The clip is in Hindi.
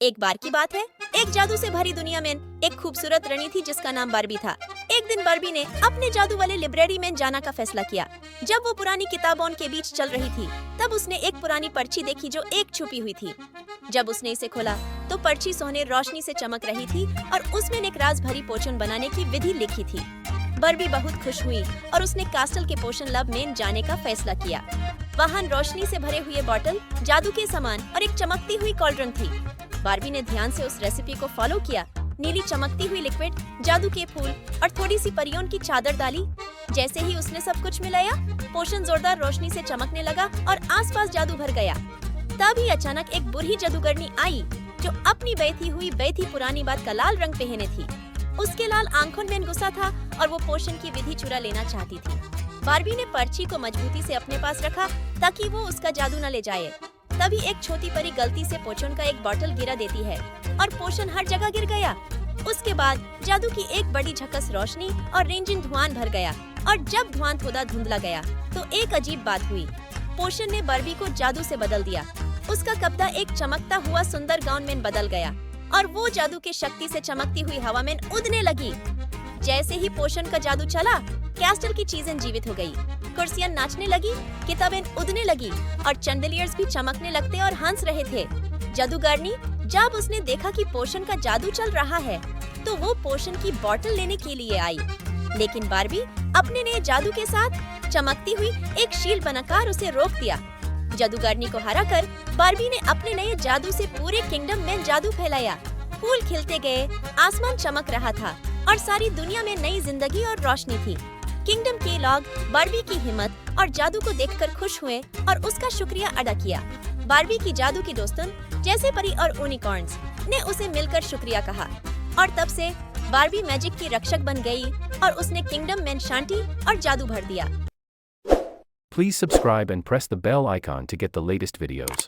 एक बार की बात है, एक जादू से भरी दुनिया में एक खूबसूरत रानी थी जिसका नाम बार्बी था। एक दिन बार्बी ने अपने जादू वाले लाइब्रेरी में जाना का फैसला किया। जब वो पुरानी किताबों के बीच चल रही थी, तब उसने एक पुरानी पर्ची देखी जो एक छुपी हुई थी। जब उसने इसे खोला, तो पर्ची सोने रोशनी से चमक रही थी और उसमें एक राज भरी पोशन बनाने की विधि लिखी थी। बार्बी बहुत खुश हुई और उसने कास्टल के पोशन लैब में जाने का फैसला किया। वहाँ रोशनी से भरे हुए बोतल, जादू के सामान और एक चमकती हुई कॉल्ड्रन थी। बार्बी ने ध्यान से उस रेसिपी को फॉलो किया। नीली चमकती हुई लिक्विड, जादू के फूल और थोड़ी सी परियों की चादर डाली। जैसे ही उसने सब कुछ मिलाया, पोशन जोरदार रोशनी से चमकने लगा और आसपास जादू भर गया। तभी अचानक एक बुरी जादूगरनी आई जो अपनी बैठी पुरानी बात का लाल रंग पहने थी। उसके लाल आंखों में गुस्सा था और वो पोशन की विधि चुरा लेना चाहती थी। बार्बी ने पर्ची को मजबूती से अपने पास रखा ताकि वो उसका जादू न ले जाए। तभी एक छोटी परी गलती से पोशन का एक बोतल गिरा देती है और पोशन हर जगह गिर गया। उसके बाद जादू की एक बड़ी झकस रोशनी और रेंजिंग धुआं भर गया और जब धुआं थोड़ा धुंधला गया तो एक अजीब बात हुई। पोशन ने बार्बी को जादू से बदल दिया। उसका कपड़ा एक चमकता हुआ सुंदर गाउन में बदल गया और वो जादू की शक्ति से चमकती हुई हवा में उड़ने लगी। जैसे ही पोशन का जादू चला, कैस्टल की चीजें जीवित हो गई। कुर्सियां नाचने लगी, किताबें उड़ने लगी और चैंडिलियर्स भी चमकने लगते और हंस रहे थे। जादूगरनी जब उसने देखा कि पोशन का जादू चल रहा है, तो वो पोशन की बोतल लेने के लिए आई। लेकिन बार्बी अपने नए जादू के साथ चमकती हुई एक शील्ड बनाकर उसे रोक दिया। जादूगरनी को हराकर बार्बी ने अपने नए जादू से पूरे किंगडम में जादू फैलाया। फूल खिलते गए, आसमान चमक रहा था और सारी दुनिया में नई जिंदगी और रोशनी थी। किंगडम के लोग बार्बी की हिम्मत और जादू को देखकर खुश हुए और उसका शुक्रिया अदा किया। बार्बी की जादू की दोस्तों जैसे परी और यूनिकॉर्न्स ने उसे मिलकर शुक्रिया कहा और तब से बार्बी मैजिक की रक्षक बन गई और उसने किंगडम में शांति और जादू भर दिया। Please subscribe and press the bell icon to get the latest videos.